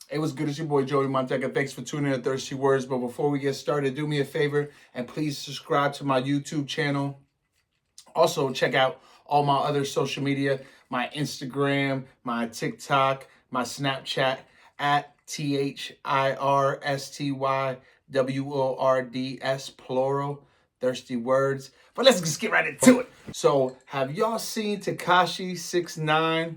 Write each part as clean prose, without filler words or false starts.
It was good. It's your boy Joey Montega. Thanks for tuning in to Thirsty Words. But before we get started, do me a favor and please subscribe to my YouTube channel. Also, check out all my other social media, my Instagram, my TikTok, my Snapchat at THIRSTYWORDS plural, Thirsty Words. But let's just get right into it. So, have y'all seen Tekashi 6ix9ine?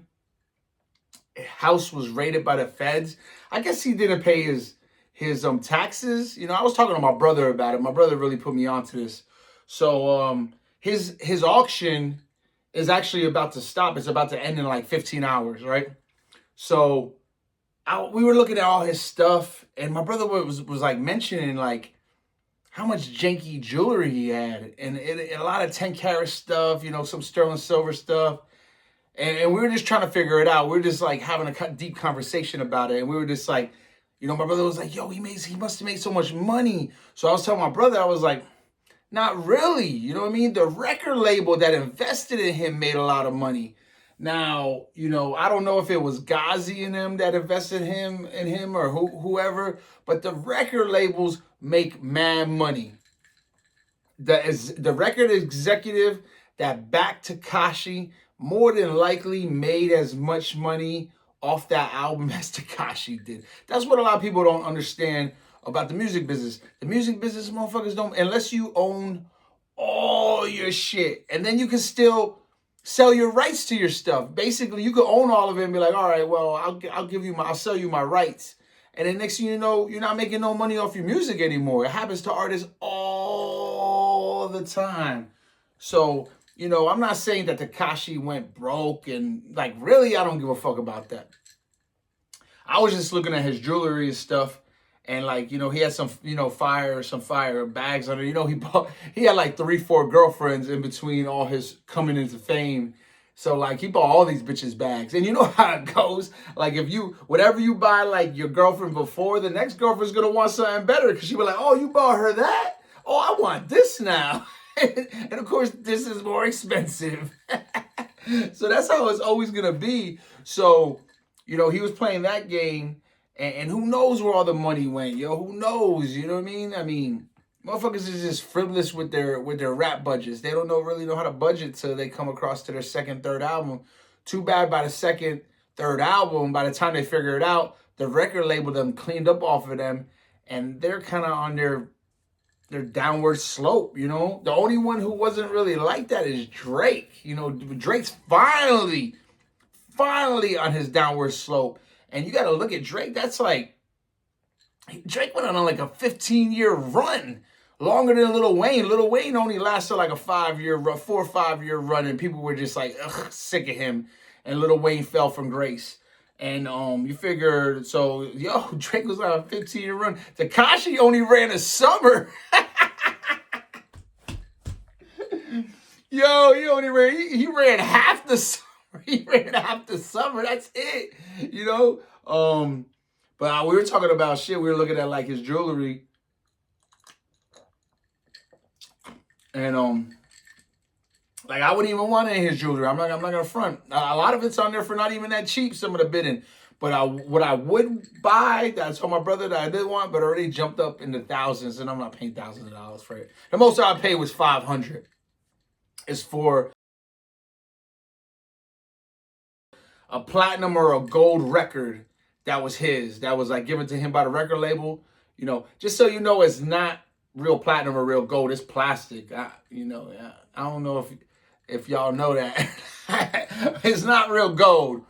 House was raided by the feds. I guess he didn't pay his taxes. I was talking to my brother about it. My brother really put me onto this. So his auction is actually about to stop. It's about to end in like 15 hours, right? So we were looking at all his stuff, and my brother was like mentioning like how much janky jewelry he had, and a lot of 10 karat stuff, some sterling silver stuff. And we were just trying to figure it out. We were just like having a deep conversation about it. And we were just like, my brother was like, yo, he must have made so much money. So I was telling my brother, I was like, not really. You know what I mean? The record label that invested in him made a lot of money. Now, I don't know if it was Ghazi and them that invested in him or whoever, but the record labels make mad money. The record executive that backed Tekashi more than likely made as much money off that album as Tekashi did. That's what a lot of people don't understand about the music business. The music business, motherfuckers don't, unless you own all your shit, and then you can still sell your rights to your stuff. Basically, you could own all of it and be like, all right, well, I'll sell you my rights. And then next thing you know, you're not making no money off your music anymore. It happens to artists all the time. So, I'm not saying that Tekashi went broke and like, really, I don't give a fuck about that. I was just looking at his jewelry and stuff, and like, he had some fire bags under. He had like 3-4 girlfriends in between all his coming into fame. So like he bought all these bitches bags. And you know how it goes. Like whatever you buy like your girlfriend before, the next girlfriend's gonna want something better because she be like, oh, you bought her that? Oh, I want this now. And of course, this is more expensive. So that's how it's always gonna be. So, he was playing that game, and who knows where all the money went, yo? Who knows? You know what I mean? I mean, motherfuckers is just frivolous with their rap budgets. They don't really know how to budget till they come across to their second, third album. Too bad by the second, third album, by the time they figure it out, the record label them cleaned up off of them, and they're kind of on their downward slope. The only one who wasn't really like that is Drake. Drake's finally on his downward slope. And you got to look at Drake. That's like, Drake went on like a 15-year run, longer than Lil Wayne. Lil Wayne only lasted like a 4 or 5 year run, and people were just like, ugh, sick of him. And Lil Wayne fell from grace. And you figure, so Drake was on a 15-year run. Tekashi only ran a summer. He ran half the summer. He ran half the summer. That's it. But we were talking about shit. We were looking at like his jewelry, and like I wouldn't even want any of his jewelry. I'm not gonna front. A lot of it's on there for not even that cheap. Some of the bidding. But what I would buy, that I told my brother that I did want, but already jumped up in the thousands, and I'm not paying thousands of dollars for it. The most I paid was $500. It's for a platinum or a gold record that was his, that was like given to him by the record label. Just so you know, it's not real platinum or real gold. It's plastic. I don't know if y'all know that. It's not real gold.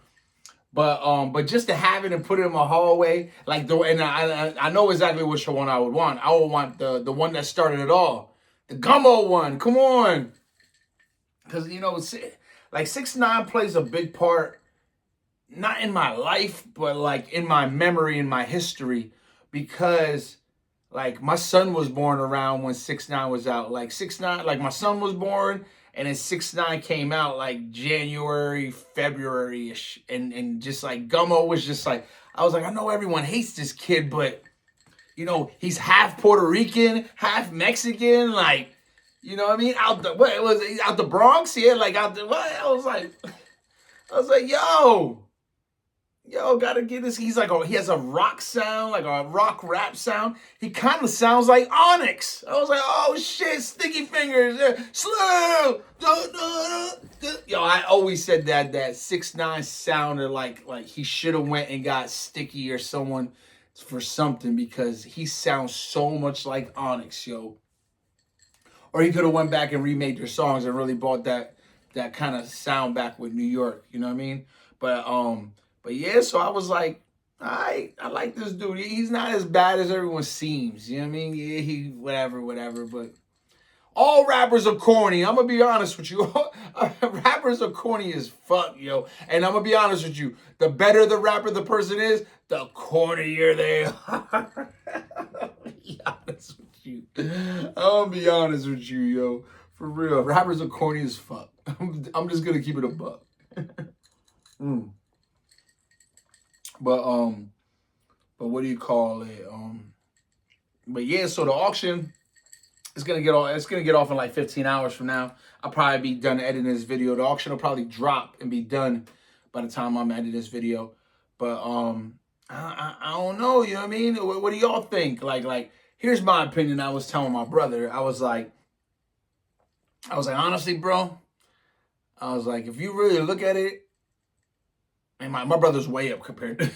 But just to have it and put it in my hallway, like I know exactly which one I would want. I would want the one that started it all, the gummo one. Come on, because like 6ix9ine plays a big part, not in my life, but like in my memory, in my history, because like my son was born around when 6ix9ine was out. Like 6ix9ine, like my son was born. And then 6ix9ine came out like January, February-ish. And just like Gummo was just like, I was like, I know everyone hates this kid, but, he's half Puerto Rican, half Mexican. Like, you know what I mean? Out the Bronx? Yeah, like out the, what? I was I was like, yo, gotta get this. He's like, oh, he has a rock sound, like a rock rap sound. He kind of sounds like Onyx. I was like, oh shit, Sticky Fingers, slow. Yo, I always said that 6ix9ine sounded like he should have went and got Sticky or someone for something, because he sounds so much like Onyx, yo. Or he could have went back and remade their songs and really brought that kind of sound back with New York. You know what I mean? But yeah, so I was like, I like this dude. He's not as bad as everyone seems. You know what I mean? Yeah, he whatever. But all rappers are corny. I'm gonna be honest with you. Rappers are corny as fuck, yo. And I'm gonna be honest with you. The better the rapper the person is, the cornier they are. Be honest with you. I'll be honest with you, yo. For real, rappers are corny as fuck. I'm just gonna keep it a buck. But what do you call it? But yeah, so the auction is gonna get off in like 15 hours from now. I'll probably be done editing this video. The auction will probably drop and be done by the time I'm editing this video. But I don't know. You know what I mean? What do y'all think? Like here's my opinion. I was telling my brother. I was like honestly, bro. I was like, if you really look at it. And my brother's way up compared to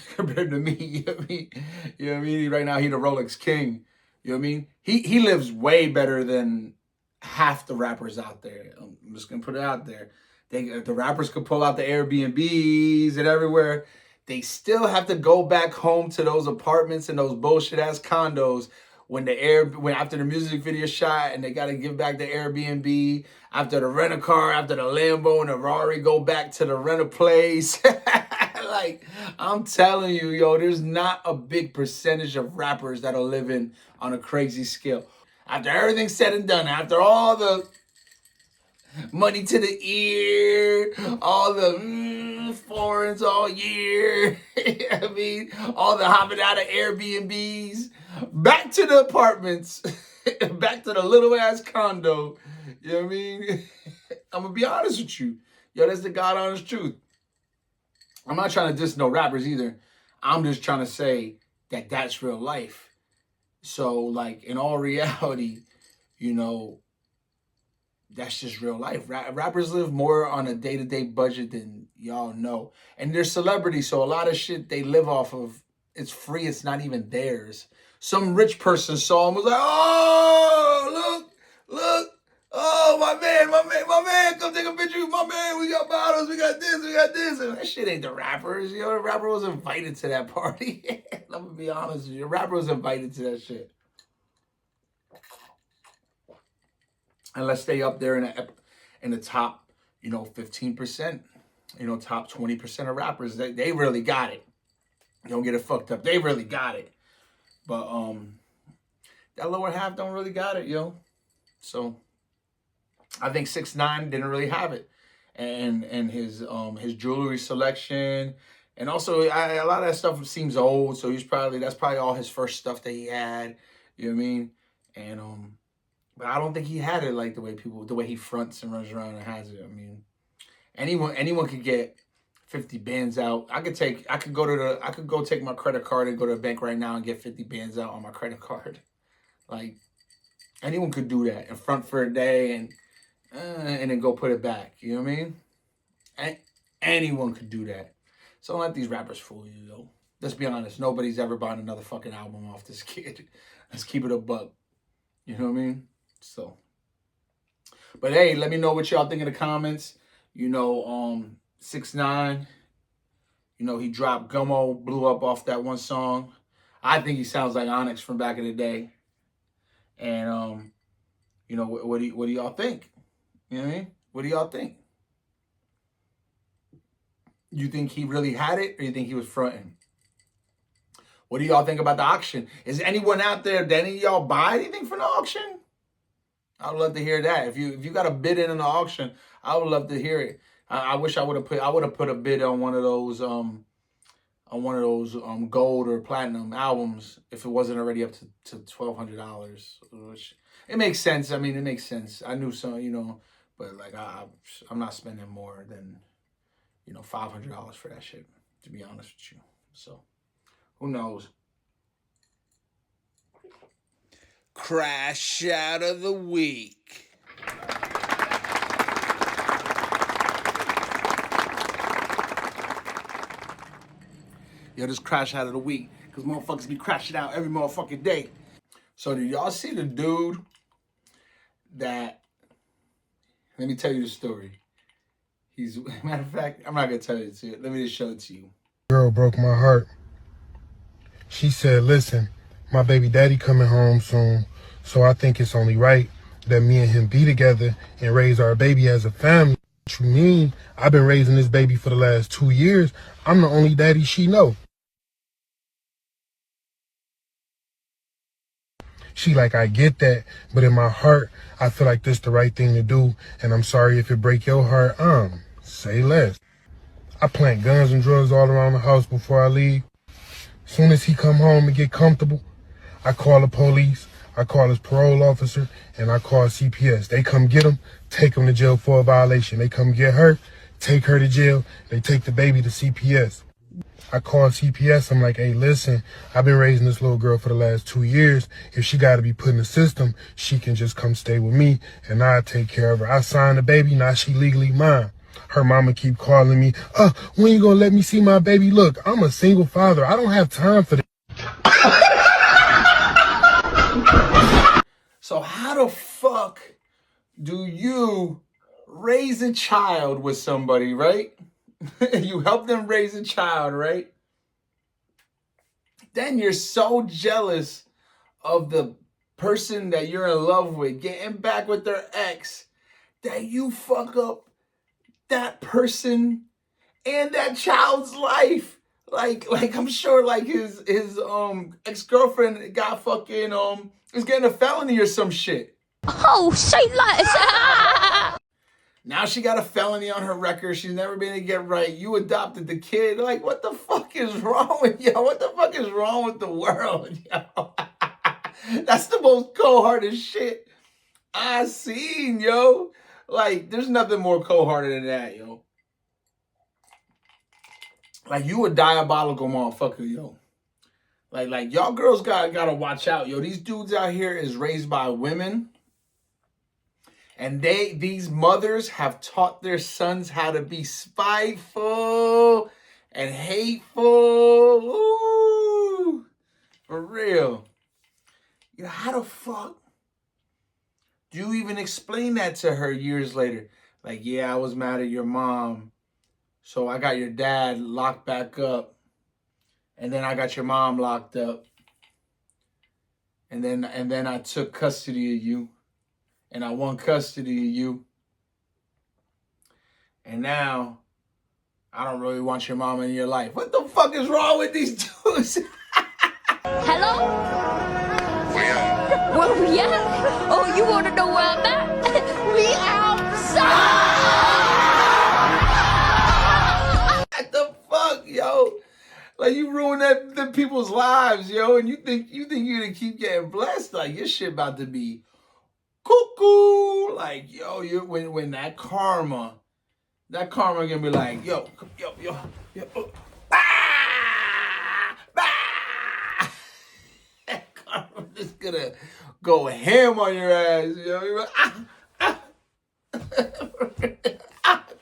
me. You know what I mean? You know what I mean? Right now, he's the Rolex king. You know what I mean? He lives way better than half the rappers out there. I'm just gonna put it out there. The rappers could pull out the Airbnbs and everywhere. They still have to go back home to those apartments and those bullshit ass condos when after the music video shot, and they got to give back the Airbnb, after the rent a car, after the Lambo and the Rari go back to the rent a place. Like, I'm telling you, yo, there's not a big percentage of rappers that are living on a crazy scale. After everything's said and done, after all the money to the ear, all the foreigns all year, I mean, all the hopping out of Airbnbs, back to the apartments, back to the little ass condo. You know what I mean? I'm gonna be honest with you. Yo, that's the God honest truth. I'm not trying to diss no rappers either. I'm just trying to say that that's real life. So, like, in all reality, you know, that's just real life. Rappers live more on a day-to-day budget than y'all know. And they're celebrities, so a lot of shit they live off of, it's free, it's not even theirs. Some rich person saw them, was like, oh, look, oh, my man, come take a picture with my man. We got bottles, we got this. And that shit ain't the rappers. You know, the rapper was invited to that party. I'm gonna be honest with you. The rapper was invited to that shit. And let's stay up there in the top, 15%, top 20% of rappers. They really got it. Don't get it fucked up. They really got it. But that lower half don't really got it, yo. So I think 6ix9ine didn't really have it, and his jewelry selection, and also a lot of that stuff seems old. So that's probably all his first stuff that he had. You know what I mean? And but I don't think he had it like the way he fronts and runs around and has it. I mean, anyone could get 50 bands out. I could go take my credit card and go to the bank right now and get 50 bands out on my credit card. Like, anyone could do that and front for a day and then go put it back. You know what I mean? Anyone could do that. So don't let these rappers fool you, though. Let's be honest. Nobody's ever bought another fucking album off this kid. Let's keep it a buck. You know what I mean? So, but hey, let me know what y'all think in the comments. 6ix9ine, he dropped Gummo, blew up off that one song. I think he sounds like Onyx from back in the day. And what do y'all think? You know what I mean? What do y'all think? You think he really had it, or you think he was fronting? What do y'all think about the auction? Is anyone out there, did any of y'all buy anything from the auction? I would love to hear that. If you got a bid in the auction, I would love to hear it. I wish I would have put a bid on one of those gold or platinum albums if it wasn't already up to $1,200. Which it makes sense. I mean, it makes sense. I knew some, but like I'm not spending more than $500 for that shit, to be honest with you. So, who knows? Crash out of the week. Yo, this crash out of the week, because motherfuckers be crashing out every motherfucking day. So, did y'all see the dude that, let me tell you the story. Matter of fact, I'm not going to tell you it. Let me just show it to you. Girl broke my heart. She said, listen, my baby daddy coming home soon, so I think it's only right that me and him be together and raise our baby as a family. What you mean? I've been raising this baby for the last 2 years. I'm the only daddy she know. She like, I get that, but in my heart, I feel like this the right thing to do, and I'm sorry if it break your heart. Say less. I plant guns and drugs all around the house before I leave. Soon as he come home and get comfortable, I call the police, I call his parole officer, and I call CPS. They come get him, take him to jail for a violation. They come get her, take her to jail, they take the baby to CPS. I call CPS, I'm like, hey, listen, I've been raising this little girl for the last 2 years. If she got to be put in the system, she can just come stay with me, and I'll take care of her. I signed the baby, now she legally mine. Her mama keep calling me, when you gonna let me see my baby? Look, I'm a single father. I don't have time for this. So how the fuck do you raise a child with somebody, right? You help them raise a child, right? Then you're so jealous of the person that you're in love with getting back with their ex that you fuck up that person and that child's life. Like I'm sure like his ex-girlfriend got fucking is getting a felony or some shit. Oh, say less. Now she got a felony on her record. She's never been to get right. You adopted the kid. Like, what the fuck is wrong with yo? What the fuck is wrong with the world, yo? That's the most cold-hearted shit I seen, yo. Like, there's nothing more cold-hearted than that, yo. Like, you a diabolical motherfucker, yo. Like y'all girls gotta watch out, yo. These dudes out here is raised by women. And these mothers have taught their sons how to be spiteful and hateful. Ooh, for real. You know, how the fuck do you even explain that to her years later? Like, yeah, I was mad at your mom, so I got your dad locked back up. And then I got your mom locked up. And then I took custody of you. And I won custody of you. And now, I don't really want your mama in your life. What the fuck is wrong with these dudes? Hello? Where we at? Oh, you want to know where I'm at? We outside! What the fuck, yo? Like, you ruined them people's lives, yo. And you think you're gonna keep getting blessed? Like, your shit about to be cuckoo. Like, yo, when that karma gonna be like, yo, that karma just gonna go ham on your ass, yo. You're like,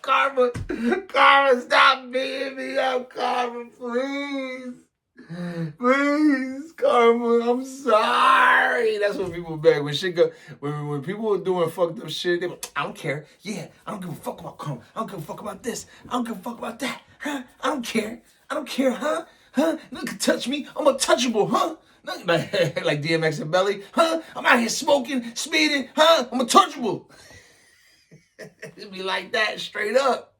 karma, stop beating me up, karma, please. Please, karma, I'm sorry. That's what people beg. When shit go, when people are doing fucked up shit, they go, I don't care. Yeah, I don't give a fuck about karma. I don't give a fuck about this. I don't give a fuck about that. Huh? I don't care. I don't care, huh? Huh? You can touch me. I'm untouchable, huh? Like DMX and Belly, huh? I'm out here smoking, speeding, huh? I'm untouchable. It'd be like that, straight up.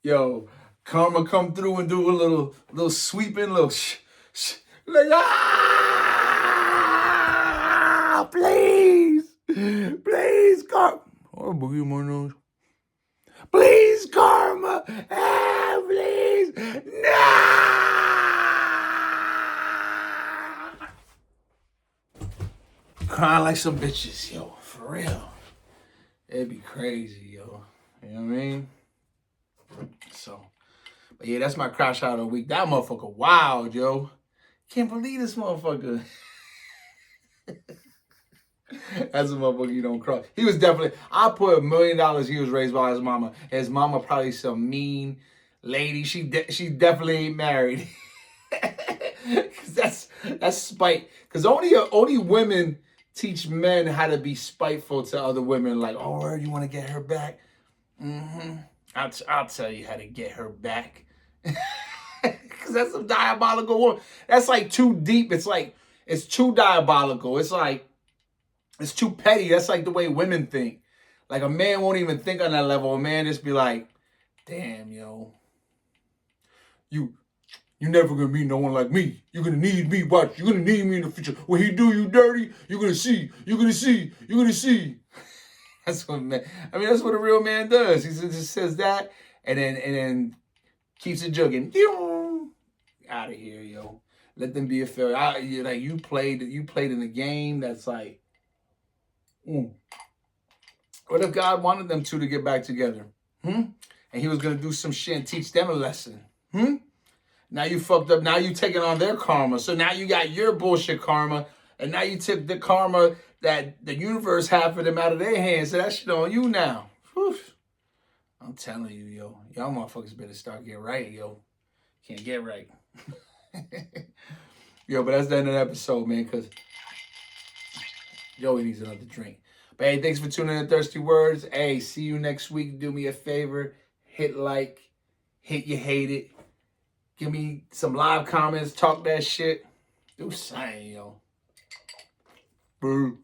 Yo, karma come through and do a little sweeping, like, please, karma. Oh, boogie my nose. Please, karma, please, no. Crying like some bitches, yo, for real. It'd be crazy, yo. You know what I mean? So, but yeah, that's my crash out of the week. That motherfucker wild, yo. Can't believe this motherfucker. That's a motherfucker you don't cross. He was definitely, I put $1 million he was raised by his mama. His mama probably some mean lady. She definitely ain't married. Cause that's spite. Cause only women teach men how to be spiteful to other women. Like, oh, you want to get her back? Mm-hmm. I'll tell you how to get her back. Cause that's some diabolical woman. That's like too deep. It's too diabolical. It's too petty. That's like the way women think. Like a man won't even think on that level. A man just be like, damn, yo. You never gonna be no one like me. You're gonna need me. Watch. You're gonna need me in the future. When he do you dirty, you're gonna see. You're gonna see. You're gonna see. That's what man. I mean, that's what a real man does. He just says that and then keeps it jugging. Out of here, yo. Let them be a failure. Like you played in the game. That's like, what if God wanted them two to get back together? And he was gonna do some shit and teach them a lesson. Now you fucked up. Now you taking on their karma. So now you got your bullshit karma, and now you took the karma that the universe had for them out of their hands. So that shit on you now. Whew. I'm telling you, yo. Y'all motherfuckers better start getting right, yo. Can't get right. Yo, but that's the end of the episode, man, because Joey needs another drink. But hey, thanks for tuning in to Thirsty Words. Hey, see you next week. Do me a favor. Hit like. Hit you hate it. Give me some live comments. Talk that shit. Do something, yo. Boo.